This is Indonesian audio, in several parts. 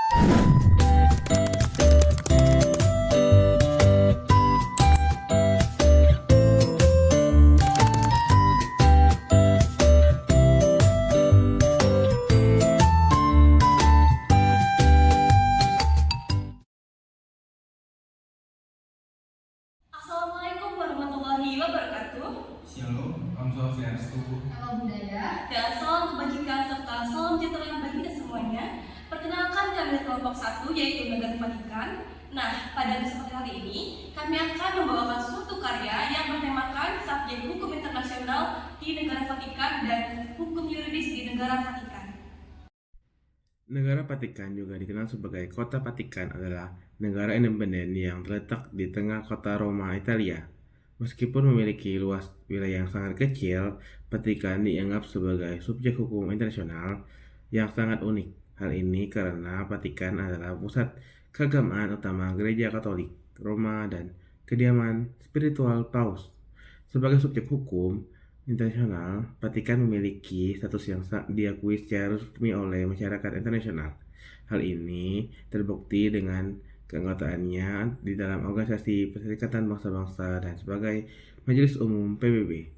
Assalamualaikum warahmatullahi wabarakatuh. Shalom, Om Swastiastu. Nama budaya dan salam kebajikan serta salam sejahtera bagi kita semuanya. Perkenalkan kami dari kelompok 1 yaitu Negara Vatikan. Nah, pada kesempatan kali ini kami akan membawakan suatu karya yang bertemakan subjek hukum internasional di negara Vatikan dan hukum yuridis di negara Vatikan. Negara Vatikan, juga dikenal sebagai Kota Vatikan, adalah negara independen yang terletak di tengah kota Roma, Italia. Meskipun memiliki luas wilayah yang sangat kecil, Vatikan dianggap sebagai subjek hukum internasional yang sangat unik. Hal ini karena Vatikan adalah pusat keagamaan utama Gereja Katolik Roma dan kediaman spiritual Paus. Sebagai subjek hukum internasional, Vatikan memiliki status yang diakui secara resmi oleh masyarakat internasional. Hal ini terbukti dengan keanggotaannya di dalam Organisasi Perserikatan Bangsa-Bangsa dan sebagai Majelis Umum PBB.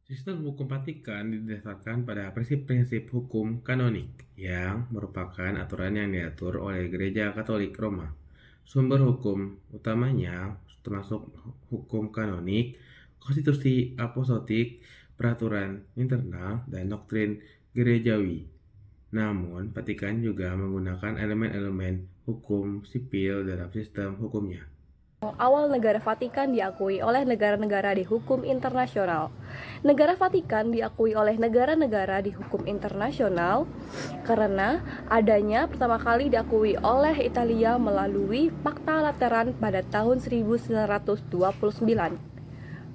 Sistem hukum Vatikan didasarkan pada prinsip-prinsip hukum kanonik, yang merupakan aturan yang diatur oleh Gereja Katolik Roma. Sumber hukum utamanya termasuk hukum kanonik, konstitusi apostolik, peraturan internal, dan doktrin gerejawi. Namun, Vatikan juga menggunakan elemen-elemen hukum sipil dalam sistem hukumnya. Awal negara Vatikan diakui oleh negara-negara di hukum internasional. Negara Vatikan diakui oleh negara-negara di hukum internasional karena adanya pertama kali diakui oleh Italia melalui Fakta Lateran pada tahun 1929.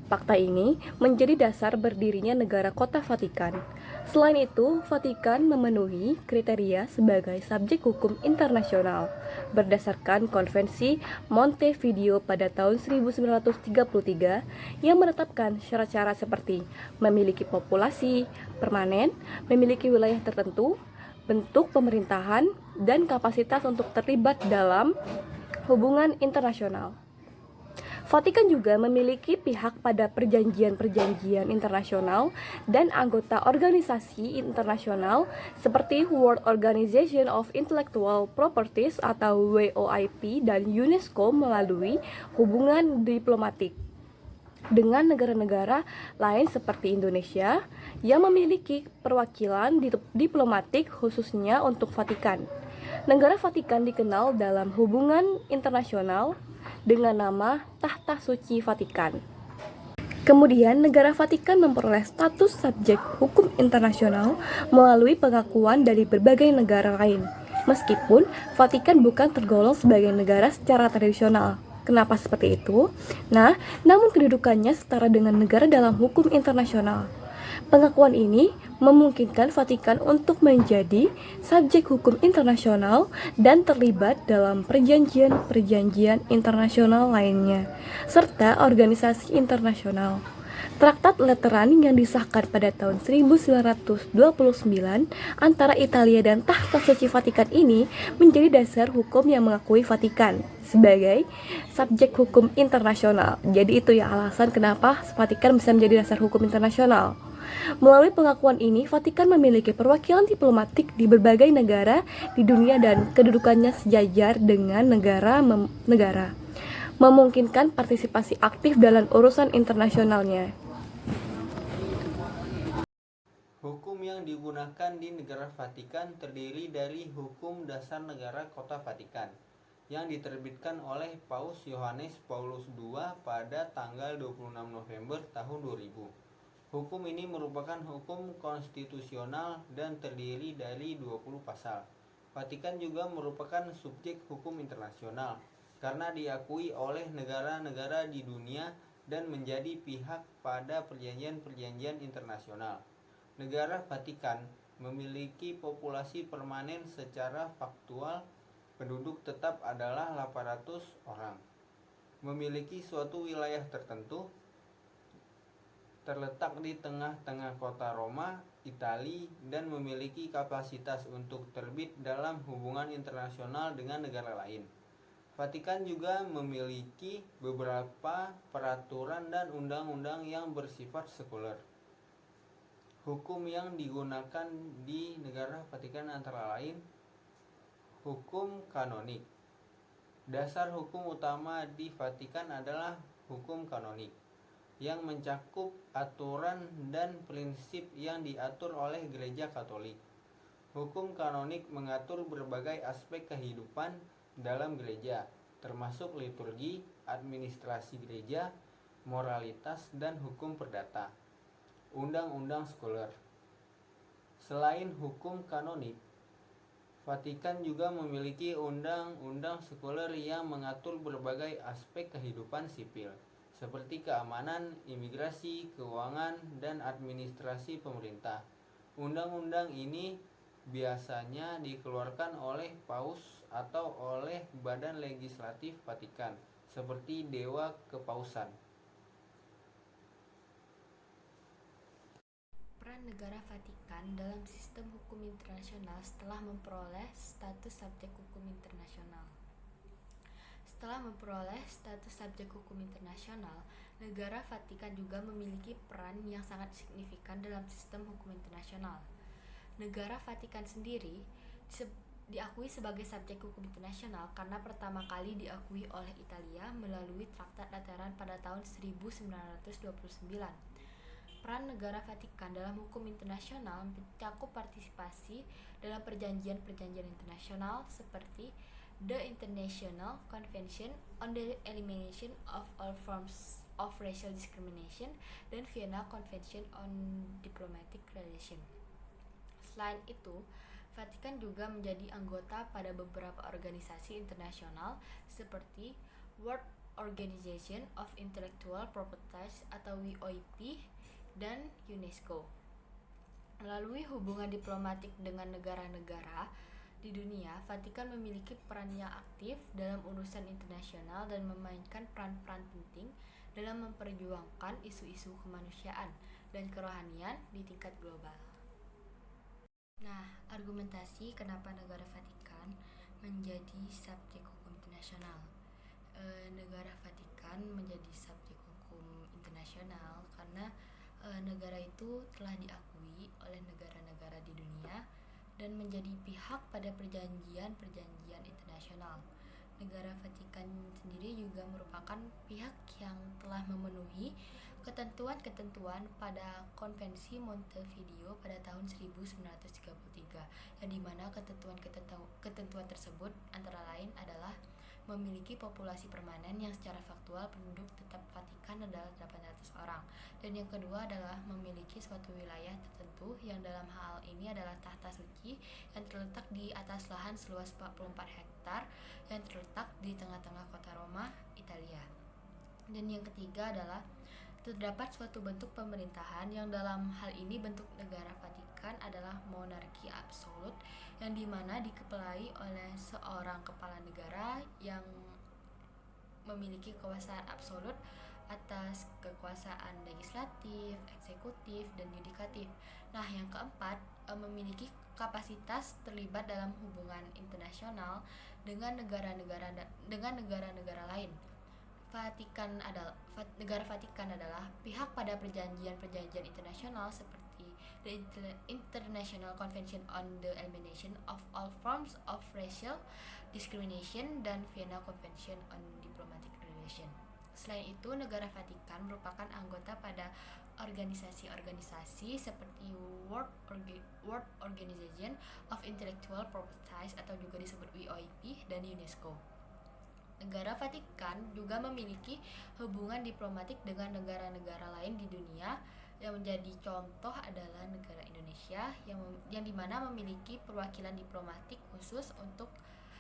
Fakta ini menjadi dasar berdirinya negara Kota Vatikan. Selain itu, Vatikan memenuhi kriteria sebagai subjek hukum internasional berdasarkan Konvensi Montevideo pada tahun 1933 yang menetapkan syarat-syarat seperti memiliki populasi permanen, memiliki wilayah tertentu, bentuk pemerintahan, dan kapasitas untuk terlibat dalam hubungan internasional. Vatikan juga memiliki pihak pada perjanjian-perjanjian internasional dan anggota organisasi internasional seperti World Organization of Intellectual Properties atau WOIP dan UNESCO melalui hubungan diplomatik dengan negara-negara lain seperti Indonesia yang memiliki perwakilan diplomatik khususnya untuk Vatikan. Negara Vatikan dikenal dalam hubungan internasional dengan nama Tahta Suci Vatikan. Kemudian, negara Vatikan memperoleh status subjek hukum internasional melalui pengakuan dari berbagai negara lain. Meskipun Vatikan bukan tergolong sebagai negara secara tradisional. Kenapa seperti itu? Namun kedudukannya setara dengan negara dalam hukum internasional. Pengakuan ini memungkinkan Vatikan untuk menjadi subjek hukum internasional dan terlibat dalam perjanjian-perjanjian internasional lainnya, serta organisasi internasional. Traktat Lateran yang disahkan pada tahun 1929 antara Italia dan Tahta Suci Vatikan ini menjadi dasar hukum yang mengakui Vatikan sebagai subjek hukum internasional. Jadi itu ya alasan kenapa Vatikan bisa menjadi dasar hukum internasional. Melalui pengakuan ini, Vatikan memiliki perwakilan diplomatik di berbagai negara di dunia dan kedudukannya sejajar dengan negara-negara, memungkinkan partisipasi aktif dalam urusan internasionalnya. Hukum yang digunakan di negara Vatikan terdiri dari Hukum Dasar Negara Kota Vatikan yang diterbitkan oleh Paus Yohanes Paulus II pada tanggal 26 November tahun 2000. Hukum ini merupakan hukum konstitusional dan terdiri dari 20 pasal. Vatikan juga merupakan subjek hukum internasional karena diakui oleh negara-negara di dunia dan menjadi pihak pada perjanjian-perjanjian internasional. Negara Vatikan memiliki populasi permanen secara faktual, penduduk tetap adalah 800 orang. Memiliki suatu wilayah tertentu, terletak di tengah-tengah kota Roma, Italia dan memiliki kapasitas untuk terbit dalam hubungan internasional dengan negara lain. Vatikan juga memiliki beberapa peraturan dan undang-undang yang bersifat sekuler. Hukum yang digunakan di negara Vatikan antara lain hukum kanonik. Dasar hukum utama di Vatikan adalah hukum kanonik, yang mencakup aturan dan prinsip yang diatur oleh Gereja Katolik. Hukum kanonik mengatur berbagai aspek kehidupan dalam gereja, termasuk liturgi, administrasi gereja, moralitas, dan hukum perdata. Undang-undang sekuler. Selain hukum kanonik, Vatikan juga memiliki undang-undang sekuler yang mengatur berbagai aspek kehidupan sipil, seperti keamanan, imigrasi, keuangan, dan administrasi pemerintah. Undang-undang ini biasanya dikeluarkan oleh Paus atau oleh badan legislatif Vatikan, seperti Dewa Kepausan. Peran negara Vatikan dalam sistem hukum internasional setelah memperoleh status subjek hukum internasional. Setelah memperoleh status subjek hukum internasional, negara Vatikan juga memiliki peran yang sangat signifikan dalam sistem hukum internasional. Negara Vatikan sendiri diakui sebagai subjek hukum internasional karena pertama kali diakui oleh Italia melalui Traktat Lateran pada tahun 1929. Peran negara Vatikan dalam hukum internasional mencakup partisipasi dalam perjanjian-perjanjian internasional seperti The International Convention on the Elimination of All Forms of Racial Discrimination dan Vienna Convention on Diplomatic Relations. Selain itu, Vatikan juga menjadi anggota pada beberapa organisasi internasional seperti World Organization of Intellectual Property atau WOIP dan UNESCO. Melalui hubungan diplomatik dengan negara-negara di dunia, Vatikan memiliki peran yang aktif dalam urusan internasional dan memainkan peran-peran penting dalam memperjuangkan isu-isu kemanusiaan dan kerohanian di tingkat global. Nah, argumentasi kenapa negara Vatikan menjadi subjek hukum internasional. Negara Vatikan menjadi subjek hukum internasional karena negara itu telah diakui oleh negara-negara di dunia dan menjadi pihak pada perjanjian-perjanjian internasional. Negara Vatikan sendiri juga merupakan pihak yang telah memenuhi ketentuan-ketentuan pada Konvensi Montevideo pada tahun 1933, yang dimana ketentuan tersebut antara lain adalah memiliki populasi permanen yang secara faktual penduduk tetap Vatikan adalah 800 orang, dan yang kedua adalah memiliki suatu wilayah tertentu yang dalam hal ini adalah tahta suci yang terletak di atas lahan seluas 44 hektar yang terletak di tengah-tengah kota Roma, Italia. Dan yang ketiga adalah terdapat suatu bentuk pemerintahan yang dalam hal ini bentuk negara Vatikan adalah monarki absolut, yang dimana dikepalai oleh seorang kepala negara yang memiliki kekuasaan absolut atas kekuasaan legislatif, eksekutif, dan yudikatif. Nah, yang keempat, memiliki kapasitas terlibat dalam hubungan internasional dengan negara-negara lain. Negara Vatikan adalah pihak pada perjanjian-perjanjian internasional seperti the International Convention on the Elimination of All Forms of Racial Discrimination dan Vienna Convention on Diplomatic Relations. Selain itu, negara Vatikan merupakan anggota pada organisasi-organisasi seperti World Organization of Intellectual Property atau juga disebut WOIP dan UNESCO. Negara Vatikan juga memiliki hubungan diplomatik dengan negara-negara lain di dunia, yang menjadi contoh adalah negara Indonesia yang dimana memiliki perwakilan diplomatik khusus untuk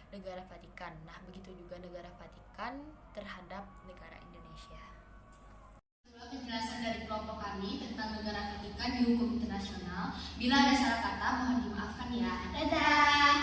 negara Vatikan. Nah, begitu juga negara Vatikan terhadap negara Indonesia. Itulah penjelasan dari kelompok kami tentang negara Vatikan di hukum internasional. Bila ada salah kata, mohon dimaafkan ya. Dadah!